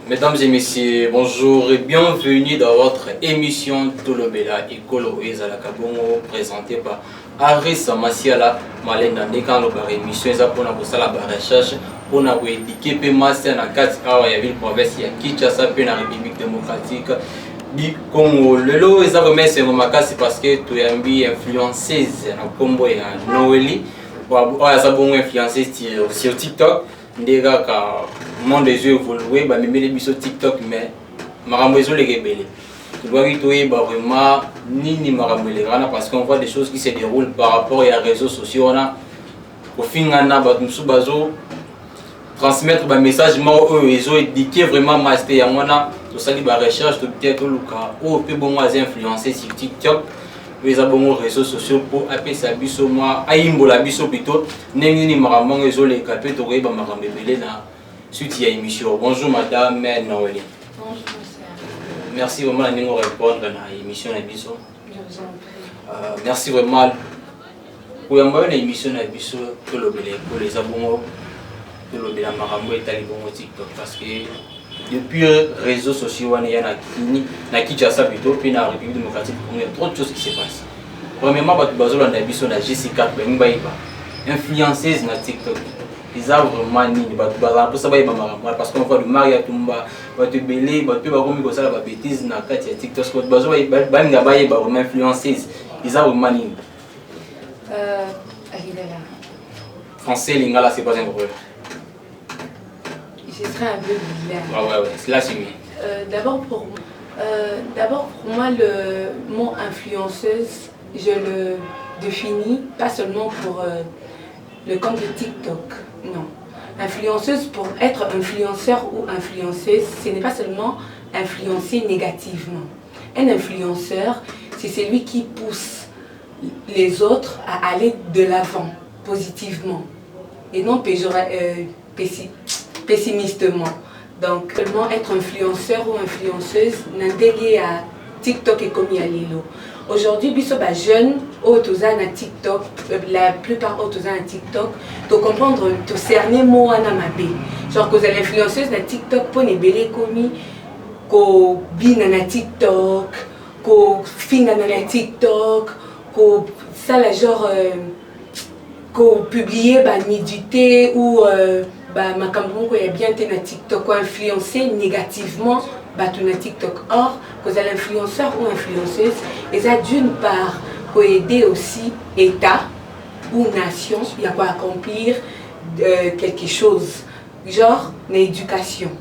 Mesdames et messieurs, bonjour et bienvenue dans votre émission Tolobela Ekolo Ezalaka Bongo, présentée par Aris Masiala Malenda Ndekano par émission pour la recherche pour la éduquer master na kati awa ya ville province ya Kinshasa pe na République démocratique du Congo. Lelo eza remercier makasi parce que tu es ambi influenceuse na kombo ya Noeli wa za bongo influenceuse sur TikTok. Ndega ka monde des yeux évolué ba même les biso TikTok mais marambo ezo les rebelles. Tu dois ritoyer ba vraiment ni marambo les rana parce qu'on voit des choses qui se déroulent par rapport aux réseaux sociaux on a au fingana ba musu bazo transmettre ba message mo eux ezo éduquer vraiment master ya mona to sali ba recherche to peut-être luka ou pe bon influencer sur TikTok. Les abonnés aux réseaux sociaux pour appeler sa biso moi aimbola biso plutôt n'engini marambo ezo les capter to reba marambo belé na suite à émission. Bonjour madame Noélie. Bonjour monsieur. Merci vraiment de nous répondre à l'émission na biso. Je vous en prie. Merci vraiment pour la émission na biso to lobele pour les abonnés to lobela marambo etali bongo TikTok parce que depuis les réseaux sociaux, il y a na Kinshasa plutôt, puis dans la République démocratique, il y a trop de choses qui se passent. Premièrement, Jessica, influenceuse na TikTok. Ils ont vraiment parce qu'on voit le Maria Tumba, tu belé, tu vas remettre ça la bêtise na Katia TikTok, tu vas vraiment influenceuse. Ils ont vraiment français, lingala, c'est pas un problème. Je serai un peu bilingue. Ouais, c'est là c'est mieux. D'abord pour moi, le mot influenceuse, je le définis pas seulement pour le compte de TikTok, non. Influenceuse, pour être influenceur ou influenceuse, ce n'est pas seulement influencer négativement. Un influenceur, c'est celui qui pousse les autres à aller de l'avant, positivement, et non pessimistement. Donc, seulement être influenceur ou influenceuse, n'indégué à TikTok et comme il y a Lilo. Aujourd'hui, biso ba jeune, autoza na TikTok, la plupart autoza na TikTok, to comprendre, to cerner mot na mabe. Genre que vous allez influenceuse na TikTok pour ne belé commis, ko bina na TikTok, ko finga na TikTok, ko ça la genre ko publier ba nudité ou makambo ya bien te na TikTok ou influencer négativement batu na TikTok. Or, que les influenceurs ou influenceuses, et ça d'une part pour aider aussi État ou nation il y a quoi accomplir quelque chose genre l'éducation.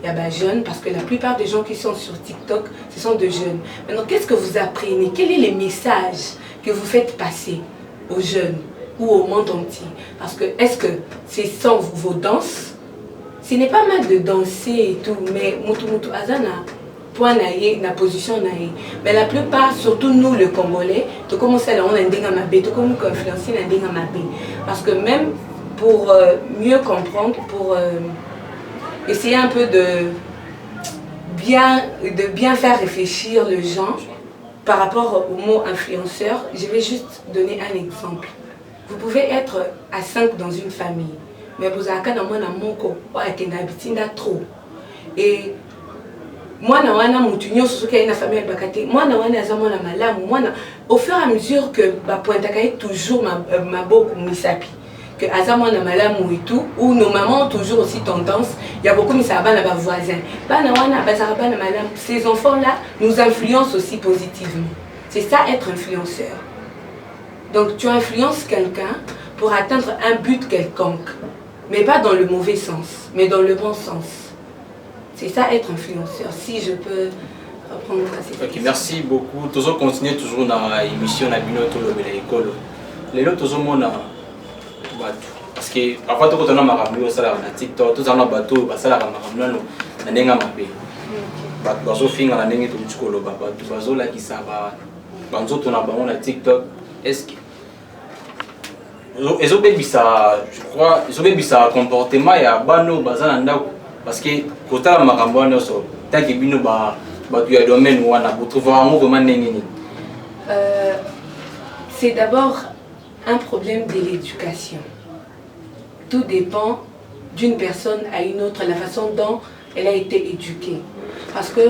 Il y a des jeunes parce que la plupart des gens qui sont sur TikTok ce sont des jeunes. Maintenant, qu'est-ce que vous apprenez? Quel est le message que vous faites passer aux jeunes ou au monde entier? Parce que est-ce que c'est sans vos danses? Ce n'est pas mal de danser et tout, mais mutu azana point naïe, na position naïe. Mais la plupart, surtout nous les Congolais, tu commences à on a un mabé, tu commences à influencer un mabé. Parce que même pour mieux comprendre, pour essayer un peu de bien faire réfléchir les gens par rapport au mot influenceur, je vais juste donner un exemple. Vous pouvez être à 5 dans une famille, mais vous avez un trop. Et moi, au fur et à mesure que toujours ma beaucoup misapi, que azamon na malamu et tout, ou nos mamans ont toujours aussi tendance, il y a beaucoup de voisins. Ces enfants-là nous influencent aussi positivement. C'est ça être influenceur. Donc tu influences quelqu'un pour atteindre un but quelconque, mais pas dans le mauvais sens, mais dans le bon sens. C'est ça être influenceur, si je peux reprendre cette question. Merci beaucoup. Toujours continuer toujours dans l'émission na bino to lobela ekolo. Lelo toujours mona bato parce que parfois tout on a marambo au sala na TikTok, tout on a bato ba sala marambo na ndenga mabe. Bato bazo finga na ndenge to tshikolo ba bato bazo la kisaba. Banzo to na bango na TikTok. Est-ce que ils ont bien ça, je crois, ils ont bien ça comportement ya bano bazana ndako parce que côté la makambo na so tant que bino ba tu as domaine wana vous trouvez vraiment nini. C'est d'abord un problème de l'éducation. Tout dépend d'une personne à une autre, la façon dont elle a été éduquée. Parce que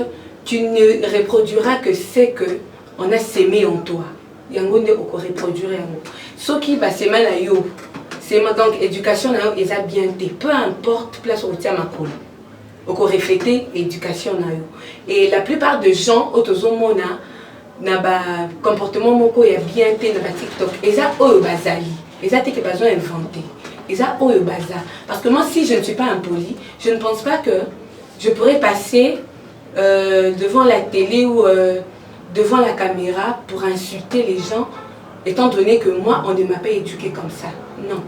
tu ne reproduiras que ce qu'on a sémé en toi. Yango ne oko reproduire yango. Ce qui va s'aimer na yo. C'est donc éducation na yo eza bien té. Peu importe place où tu as ma colle. Oko refléter éducation na yo. Et la plupart des gens autozo mona na ba comportement moko ya bien té na ba TikTok. Eza oyo bazali. Eza té que besoin inventer. Eza oyo baza. Parce que moi si je ne suis pas impoli, je ne pense pas que je pourrais passer devant la télé ou devant la caméra pour insulter les gens, étant donné que moi, on ne m'a pas éduqué comme ça. Non,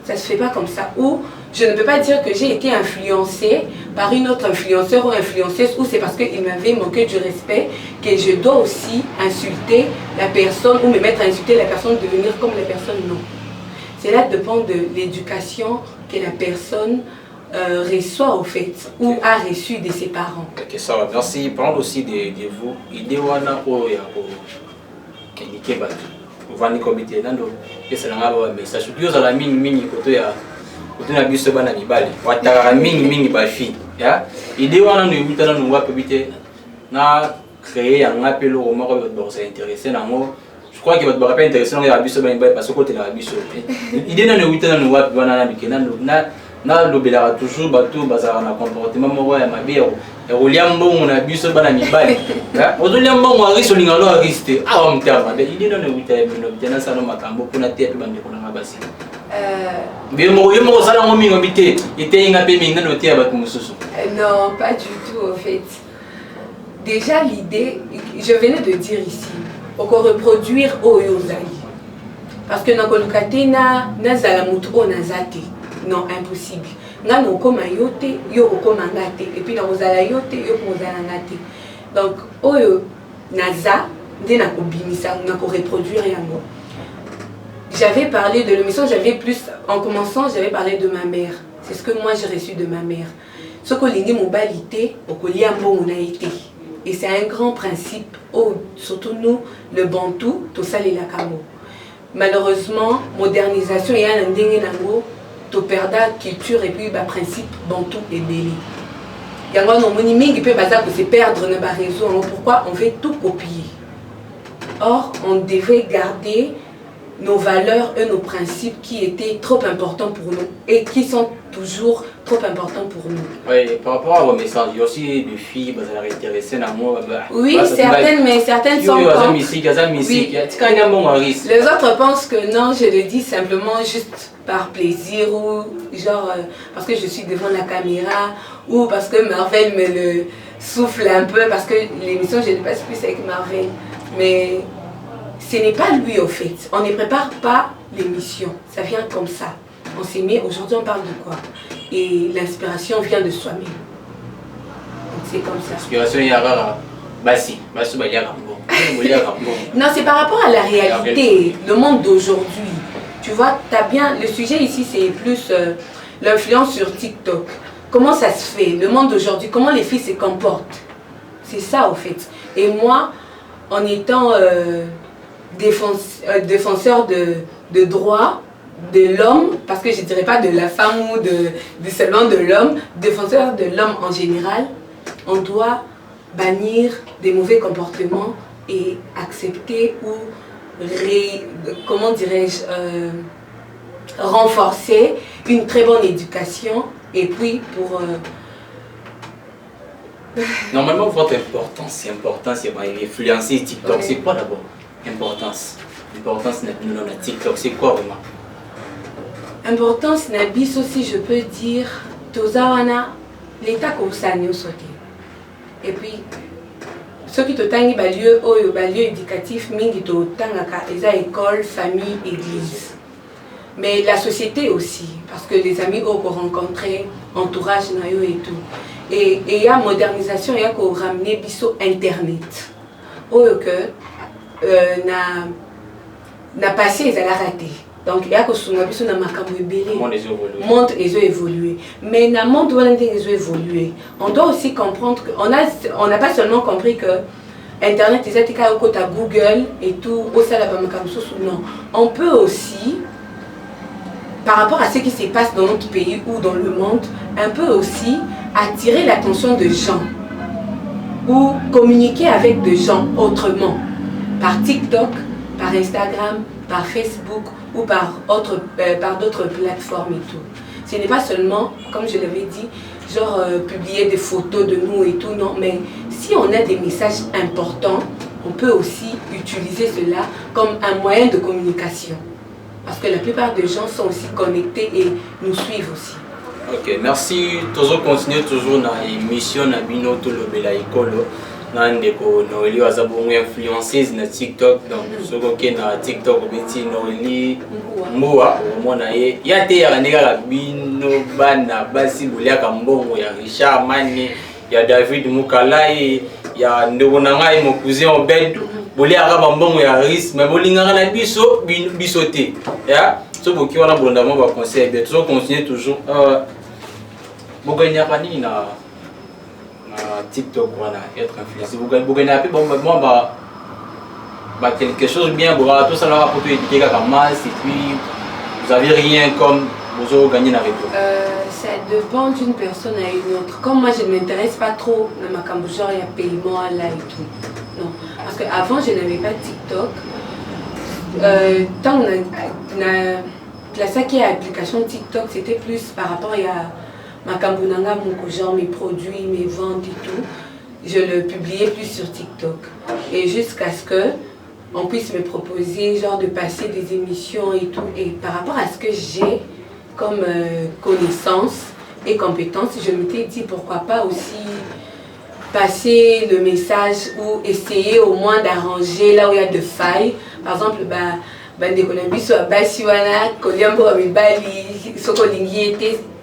ça ne se fait pas comme ça. Ou je ne peux pas dire que j'ai été influencée par une autre influenceur ou influenceuse, ou c'est parce qu'il m'avait manqué du respect que je dois aussi insulter la personne ou me mettre à insulter la personne, devenir comme la personne. Non. Cela dépend de l'éducation que la personne reçoit au fait ou a reçu de ses parents. Ok, ça va. Merci. Parlons aussi de vous. Idée wana o ya ko kenike ba. Vani comité nando. Esa nga ba message. Dio za la mingi koto ya koto na biso bana mibale. Wataka mingi ba fi. Ya. Idée wana no yibita na ngwa pebite na créer ya ngapelo ko moko ba se intéresser na ngo. Je crois que votre barre pas intéressant ya biso bana mibale parce que côté la biso. Idée na no yibita na ngwa bana na bikena na lobela toujours bato bazara na comportement moko ya mabero ya oliambo na biso bana mibali ya ozoliambo mo ariso lingalo ariste awa mtama be idino ne uta bino bitana sana makambo kuna te bande kuna ngabasi be mo yemo sala ngo mingo bite ite inga pe minga no te abatu mususu. Non, pas du tout en fait. Déjà l'idée, je venais de dire ici, on peut reproduire oyozali. Parce que na kolukate na zala mutu o nazate. Non, impossible. Nga no koma yote, yo okoma ngate. Et puis na ozala yote, yo kozala ngate. Donc, oyo naza, nde na kobimisa, na ko reproduire yango. J'avais parlé de l'émission, en commençant, j'avais parlé de ma mère. C'est ce que moi j'ai reçu de ma mère. Ce que l'ingi mobilité, okoliambo on a été. Et c'est un grand principe, surtout nous, le bantou, tout ça les lakamo. Malheureusement, modernisation, il y a un ndenge nango, to perda culture et puis bah principe bantou et belé. Il y a un moniming qui peut se perdre dans le réseau. Pourquoi on veut tout copier? Or, on devait garder nos valeurs et nos principes qui étaient trop importants pour nous et qui sont toujours trop importants pour nous. Oui, par rapport à vos messages, il y a aussi des filles qui sont intéressées à moi. Oui, certaines, mais certaines sont contre. Oui. Les autres pensent que non, je le dis simplement juste par plaisir ou genre parce que je suis devant la caméra ou parce que Marvel me le souffle un peu parce que l'émission je ne passe plus avec Marvel. Mais ce n'est pas lui au fait. On ne prépare pas l'émission. Ça vient comme ça. On s'est mis, aujourd'hui on parle de quoi? Et l'inspiration vient de soi-même. Donc c'est comme ça. L'inspiration il y a rare. Basi, basi bah il y a non, c'est par rapport à la réalité, le monde d'aujourd'hui. Tu vois, t'as bien, le sujet ici c'est plus l'influence sur TikTok. Comment ça se fait, le monde d'aujourd'hui, comment les filles se comportent. C'est ça au fait. Et moi, en étant défenseur de droits de l'homme, parce que je ne dirais pas de la femme ou de seulement de l'homme, défenseur de l'homme en général, on doit bannir des mauvais comportements et accepter ou comment dirais-je, renforcer une très bonne éducation et puis pour... Normalement, votre importance, c'est influencer TikTok. Ouais. C'est quoi d'abord? Importance. L'importance de TikTok, c'est quoi vraiment? Importance Nabis aussi, je peux dire, Tozawana, l'état qu'on s'en est sauté. Et puis, ceux qui te tangent lieu éducatif, mingi to tangaka, les école, famille, église. Mais la société aussi, parce que les amis qu'on rencontré, entourage nayo et tout. Et il y a modernisation, il y a qu'on ramener biso internet. Oyo que n'a passé ils allaient rater. Donc il y a que sur biso na makambo ebele. Monde ils ont évolué. Mais na monde où ils ont évolué. On doit aussi comprendre que on n'a pas seulement compris que internet ils étaient qu'à Google et tout au ça là makambo non. On peut aussi par rapport à ce qui se passe dans notre pays ou dans le monde, un peu aussi attirer l'attention de gens ou communiquer avec des gens autrement, par TikTok, par Instagram, par Facebook ou par d'autres plateformes et tout. Ce n'est pas seulement, comme je l'avais dit, genre publier des photos de nous et tout, non, mais si on a des messages importants, on peut aussi utiliser cela comme un moyen de communication. Parce que la plupart des gens sont aussi connectés et nous suivent aussi. Ok, merci. Toujours continuer toujours dans l'émission Nabino Tolobela Ekolo. Nandeko Noeli Wazabongo influenceuse na TikTok. Donc, ce qui est na TikTok, Betty Noeli Moua, au moins, il y a des gens Bino Bana, Basi Boulia Kambongo, il y a Richard Mani, il y a David Moukalai, il y a Ndonanga et mon cousin Obed. Boulia Rabambongo, il y a Riz, mais Bolinga na Biso, Bisoté. Ce qui est un conseil, mais toujours continuer toujours. Vous gagnez pas ni na TikTok voilà être influenceur. Vous gagnez un peu quelque chose bien pour tout ça là pour tout éduquer comme masse et puis vous avez rien comme vous avez gagné la réponse. Ça dépend d'une personne à une autre. Comme moi je ne m'intéresse pas trop dans ma cambo genre il y a paiement là et tout. Non, parce qu'avant je n'avais pas TikTok. Tant la qui est application TikTok, c'était plus par rapport à ma kambunanga, mon genre, mes produits, mes ventes et tout. Je le publiais plus sur TikTok. Et jusqu'à ce que on puisse me proposer genre de passer des émissions et tout. Et par rapport à ce que j'ai comme connaissances et compétences, je m'étais dit pourquoi pas aussi passer le message ou essayer au moins d'arranger là où il y a de failles. Par exemple,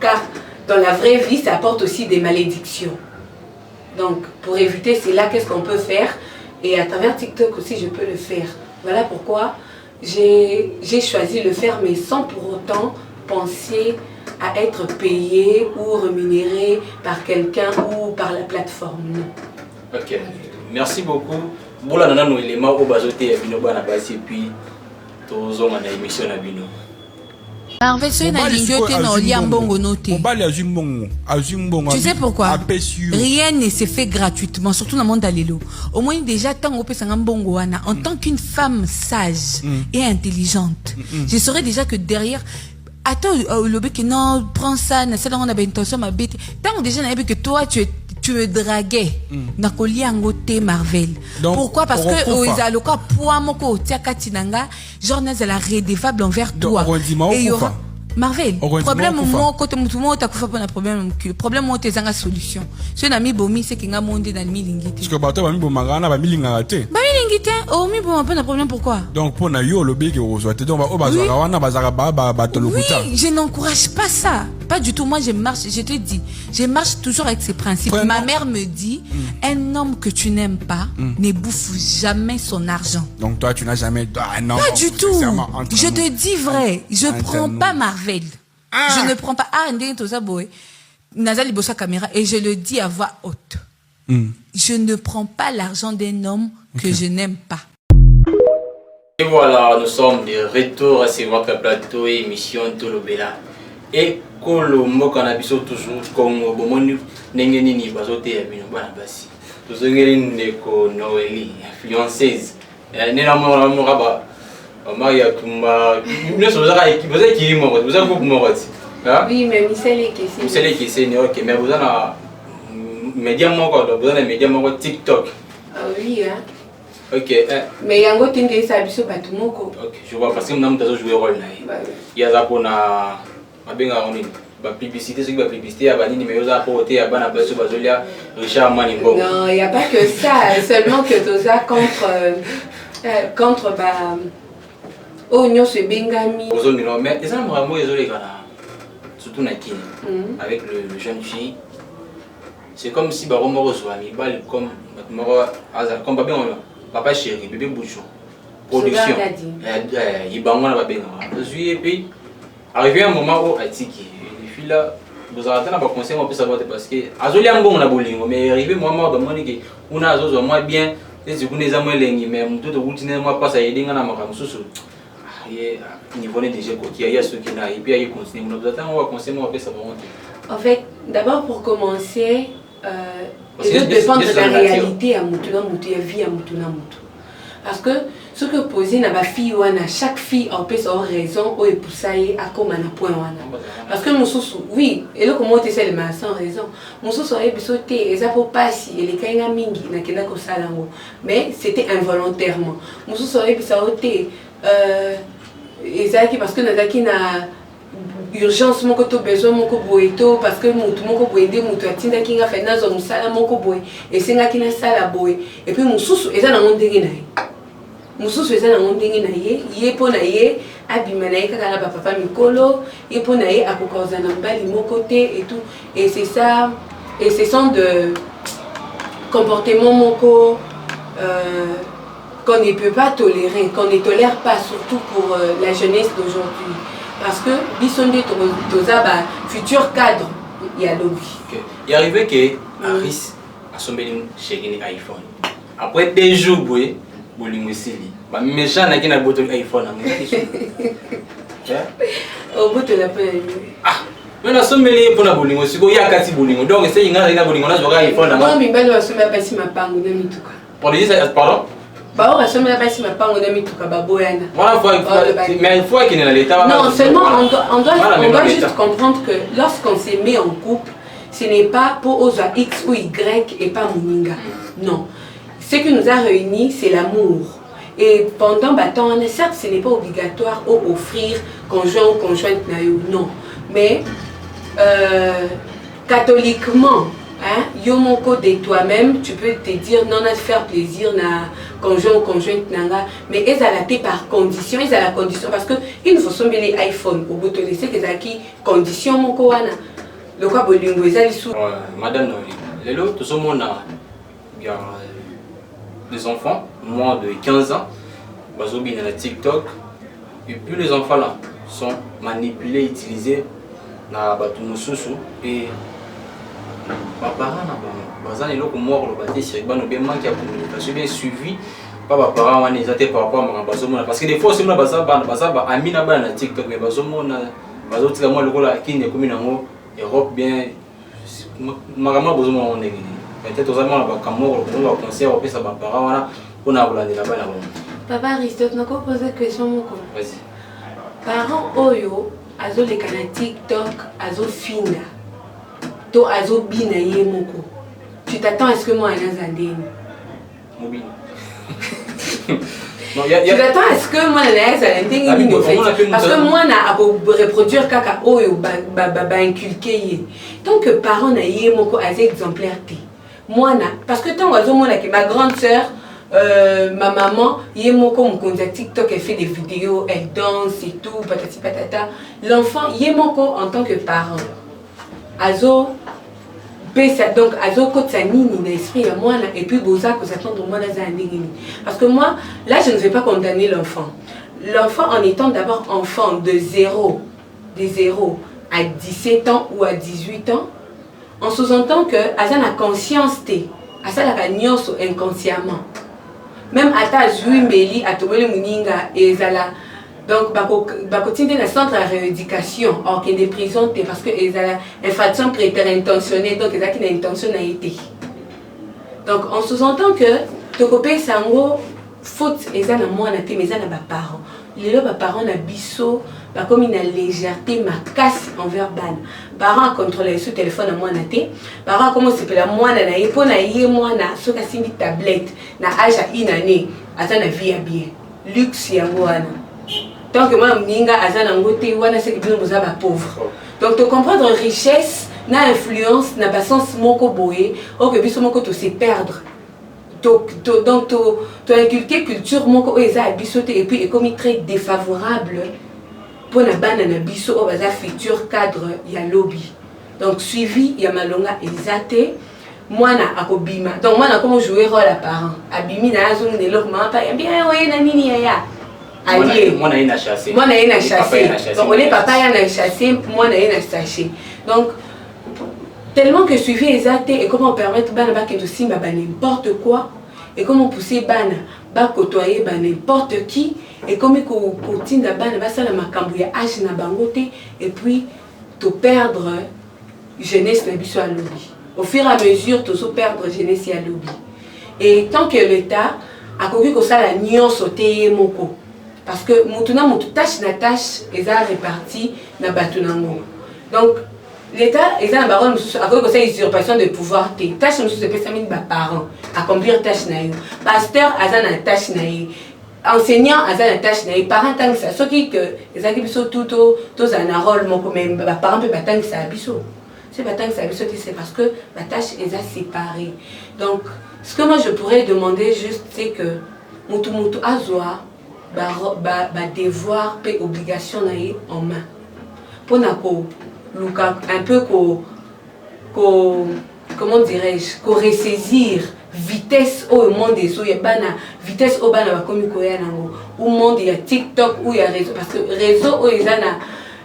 car dans la vraie vie, ça apporte aussi des malédictions. Donc, pour éviter cela, qu'est-ce qu'on peut faire? Et à travers TikTok aussi, je peux le faire. Voilà pourquoi j'ai choisi de le faire, mais sans pour autant penser à être payé ou rémunéré par quelqu'un ou par la plateforme. Non. Ok, merci beaucoup. Boula nana no élément au bazoté bino bana basi puis tozo na émission na bino. Marvel c'est na lingioté na oliambongo noté. Tu sais pourquoi? Rien ne se fait gratuitement, surtout dans le monde d'Alélo. Au moins déjà tant au pesanga mbongo wana en tant qu'une femme sage et intelligente, je saurais déjà que derrière attends le bec non prends ça na celle on a intention ma bête. Tant déjà na que toi tu me draguais na koliango te Marvel. Donc, pourquoi? Parce que izaloka poa moko tiaka tinanga genre nazala redevable envers toi. Et il y aura Marvel, problème moi côté tout le monde t'a fait un problème moi t'es une solution. Ce nami bomi c'est kinga monde dans milingité. Parce que bato bami bomagana ba milinga te. Ba milingité oh mi bon pas de problème pourquoi? Donc pour na yo le big ozo te donc ba bazara wana bazara ba to lokuta. Oui, je n'encourage pas ça. Pas du tout. Moi je marche, je te dis, je marche toujours avec ces principes. Vraiment? Ma mère me dit un homme que tu n'aimes pas ne bouffe jamais son argent. Donc toi tu n'as jamais non. Pas du tout. Je te dis vrai, je prends pas Marvel. Je ne prends pas Nazali bossa caméra et je le dis à voix haute. Je ne prends pas l'argent d'un homme que je n'aime pas. Et voilà, nous sommes de retour sur votre plateau et émission Tolobela. Et Colombo Canabiso toujours Congo Bomonu Nengeni Bazote Abino Banabasi. Nous avons Neko Noeli, influenceuse. Nena Moraba. Maria Kumba, nous sommes à l'équipe, vous avez qui mort, vous avez beaucoup mort. Oui, mais Michel Kessé. Michel Kessé, ok, mais vous avez un média mort, vous avez un média mort TikTok. Ah oui, hein. Ok. Mais il y a un autre thing qui est sur Batumoko. Ok, je vois parce que nous avons joué rôle là. Il y a ça pour la publicité, ce qui va publicité, il y a des numéros à porter, il y a des personnes qui ont Richard Manimbo. Non, il n'y a pas que ça, seulement que tu as contre oh, nous sommes Bengami. Mais les gens vraiment isolés surtout Nakine, avec le jeune fille. C'est comme si Baromo reçoit comme papa chéri, bébé bouchon. Production. Il bango na et puis arrivé un moment où Atiki, les filles là, vous avez un conseil on peut savoir parce que azoli ambon na bolingo mais arrivé moment de monique on a azozo moi bien. Les gens qui ont mais tout le monde moi pas ça aider na makamususu. niveau déjà il y a ceux qui n'arrivent puis il continue on va conseiller moi ça va en fait d'abord pour commencer ça dépend de la réalité à Mutuna Mutu, à vie à Mutuna Mutu. Parce que ce que poser na ba fille wana, chaque fille en peut avoir raison ou époussailler à comme un point wana. Parce que mon sous oui, et là comment tu sais le mais sans raison. Mon sous aurait bisoté et ça pour passer et les kainga mingi na kenda ko salango. Mais c'était involontairement. Mon sous aurait bisoté et ça qui parce que nazaki na urgence mon koto besoin mon ko boeto parce que mutu mon ko boende mutu atinda kinga fait nazo musala mon ko boy et senga kina sala boy et puis mususu eza na ndenge na ye mususu eza na ndenge na ye po na ye abima na ye kaka na papa mikolo ye po na ye akokoza na mbali mon côté et tout et c'est ça et ce sont de comportements mon ko qu'on ne peut pas tolérer, qu'on ne tolère pas surtout pour la jeunesse d'aujourd'hui. Parce que bisonde toza ba futur cadre il y a lobby. Il arrivé que Aris a sombé chez iPhone. Après 2 jours boy bolingo sili. Ba méchant na kina boto iPhone na au bout de la peine. Ah, mais na sombeli pour na bolingo siko ya kati bolingo. Donc c'est inga bolingo na zoka iPhone na. Moi mi balo asomba pasi mapango na mituka. Pour dire ça pardon. Bah, on va se mettre à passer ma panne au ami tout cas baboyana. Mais il faut qu'il y ait l'état. Non, seulement on doit juste comprendre que lorsqu'on s'est mis en couple, ce n'est pas pour Oza X ou Y et pas Mouninga. Non. Ce qui nous a réunis, c'est l'amour. Et pendant temps, certes, ce n'est pas obligatoire d'offrir conjoint ou conjointe. Non. Mais catholiquement, hein, yomoko de toi-même, tu peux te dire non à faire plaisir na conjoint ou conjointe nanga, mais elles allaient par condition, elles à la condition parce que il faut sombrer les iPhone au bout de laisser que ça qui condition mon koana. Le quoi bolingo ezali sous. Madame Lelo, tout ce monde a bien des enfants, moins de 15 ans, bazobi na TikTok et puis les enfants là sont manipulés, utilisés na batu mususu et parents bazana eloko moko lobate sur bano bien manque ya communication bien suivi pas parents wana ezate par rapport à bazomona parce que des fois c'est mona bazaba amina bana na TikTok mais bazomona bazotika moi lokola kinde komi nango Europe bien magama bazomona on ndenge peut-être ozamona bakamoko ko ba conseil au pesa ba parents wana pona kolandela bana bon. Papa Aristote nako poser question moko. Vas-y. Parents oyo azo le kana TikTok azo fina to azo bina ye moko. Tu t'attends à ce que moi un zandeni mobile. Non, tu t'attends à ce que moi un zandeni parce que moi na a reproduire kaka oyo ba inculquer. Tant que parents na ye moko as exemplaire té. Moi na parce que tant ozo mona que ma grande sœur ma maman, Yemoko Mkonza TikTok, elle fait des vidéos, elle danse et tout, patati patata. L'enfant, Yemoko en tant que parent, Azo, donc Azo Kotsani, l'esprit à moi, et puis Boza, que ça tombe moi dans un dégât. Parce que moi, là, je ne vais pas condamner l'enfant. L'enfant, en étant d'abord enfant de 0 à 17 ans ou à 18 ans, on sous-entend que Azan a conscience, Azan a conscience inconsciemment. Même à ta Meli, à Tobole Mouninga et Zala. Donc, Bakotine le centre de rééducation, or qu'il y a des prisons, parce que Zala infraction prétérée intentionnée, donc il y a une intention a été. Donc, on sous-entend que Tokopé Sango, faute, et Zala moi, mais Zala parents. Les parents na biso, comme une légèreté, ma casse envers ban. Parents contrôlent ce téléphone à moi naté. Parents comment s'appelle la moi na épo na yé moi na so ka sindi tablette na âge à une année. Azana vie à bien. Luxe ya wana. Tant que moi minga azana ngote wana c'est que bien vous avez pauvre. Donc tu comprendre richesse na influence na pas sens moko boye, au que biso moko to se perdre. Donc tu as inculqué culture moko eza bisoté et puis comme très défavorable pour la banane biso au baza futur cadre ya lobby. Donc suivi ya malonga exaté moi na akobima. Donc moi na comment jouer rôle à parent. Abimi na azon ne lok ma pa bien ouais na nini ya. Allié. Moi na ina chassé. Moi na ina chassé. Donc on est papa ya na chassé, moi na ina chassé. Donc tellement que suivi exaté et comment permettre bana ba que to simba ba n'importe quoi et comment pousser bana ba côtoyer ba n'importe qui et comme il tinda bana basala makambo ya âge na bangote et puis te perdre jeunesse na biso à lobby. Au fur et à mesure te perdre jeunesse à lobby. Et tant que l'État a compris que ça la nyonso te moko parce que mutuna mutu tâche na tâche eza réparti na batu nango. Donc l'État est un baron à cause de cette usurpation de pouvoir. Tâche nous se fait mes parents accomplir tâche naïe. Pasteur a une tâche naïe. Enseignant a une tâche naïe. Parents tant que ça. Ce qui que les acquis sont tout un rôle mon comme parents peut pas tant que ça abisso. C'est pas tant que ça abisso c'est parce que la tâche est séparée. Donc ce que moi je pourrais demander juste c'est que mutu azwa devoir et obligation naïe en main. Pour n'ako un peu comment dirais-je, qu'on ressaisir vitesse au monde des eaux, vitesse au bana comme au monde il y a TikTok ou il y a réseau parce que réseau où il y a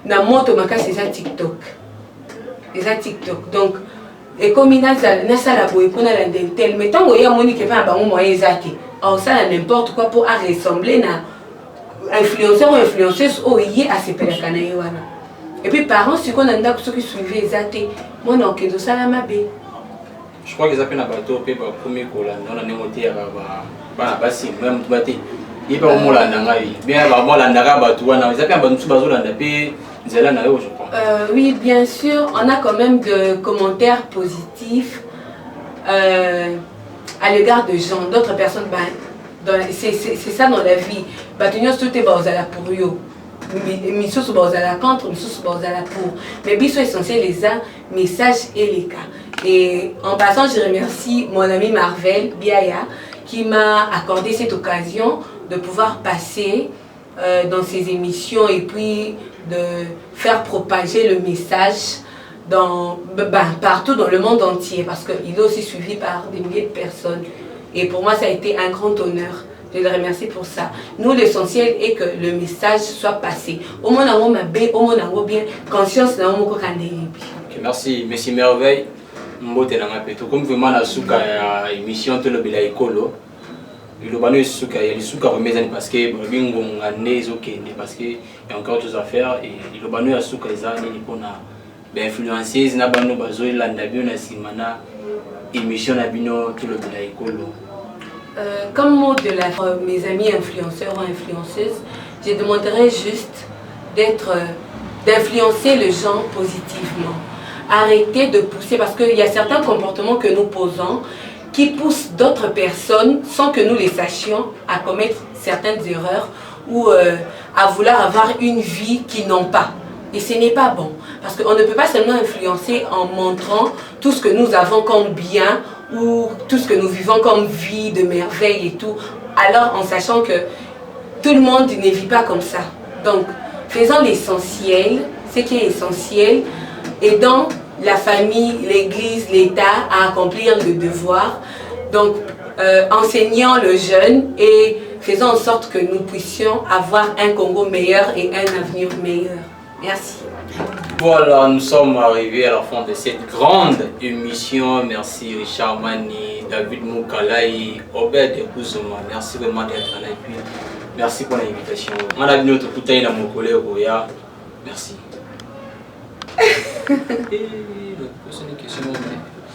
na moto makas c'est TikTok, c'est TikTok donc et comme il y a ça la boue pour la dentel mais tant qu'il y a monique pas un moyen exact alors ça n'importe quoi pour ressembler na influenceur ou influenceuse au y a ces pédacanaï wana. Et puis parents, si on a ceux qui suivaient les athées, moi non, que ça la mabé. Je crois qu'ils appellent un bateau, puis pour premier cola, on a némoté à bassin, même tout bâti. Il pas au moins la nangaï, bien avant la nara bateau, on a appelé un bateau sous bateau l'an puis zéla naïo, je crois. Oui, bien sûr, on a quand même de commentaires positifs à l'égard de gens, d'autres personnes. C'est ça dans la vie. Bateau tout est basé à la pour eux. Miso sous à la contre, miso sous à la pour. Mais biso essentiel les uns, messages et les cas. Et en passant, je remercie mon ami Marvel Biaya qui m'a accordé cette occasion de pouvoir passer dans ses émissions et puis de faire propager le message partout dans le monde entier parce qu'il est aussi suivi par des milliers de personnes. Et pour moi, ça a été un grand honneur. Je le remercie pour ça. Nous, l'essentiel est que le message soit passé. Au moins, on a bien conscience. Merci, merci Merveille. Comme vraiment la souka émission de l'obéla écolo, le banu souka il souka remet parce que bingo ngane ok parce que il y a encore des choses à faire et le banu a souka ezani ni pona influencer na banu bazoi landa bio na simana émission na bino tout l'obéla écolo. Comme mot de mes amis influenceurs ou influenceuses, je demanderais juste d'influencer les gens positivement. Arrêtez de pousser parce qu'il y a certains comportements que nous posons qui poussent d'autres personnes sans que nous les sachions à commettre certaines erreurs ou à vouloir avoir une vie qu'ils n'ont pas. Et ce n'est pas bon. Parce qu'on ne peut pas seulement influencer en montrant tout ce que nous avons comme bien ou tout ce que nous vivons comme vie de merveille et tout, alors en sachant que tout le monde ne vit pas comme ça. Donc, faisons l'essentiel, ce qui est essentiel, aidant la famille, l'église, l'État à accomplir le devoir. Donc, enseignant le jeune et faisant en sorte que nous puissions avoir un Congo meilleur et un avenir meilleur. Merci. Voilà, nous sommes arrivés à la fin de cette grande émission. Merci Richard Mani, David Moukalaï, Obed Kouzoma. Merci vraiment d'être là et puis merci pour l'invitation. Madame notre Koutaï na mon collègue Roya. Merci. Et la prochaine question.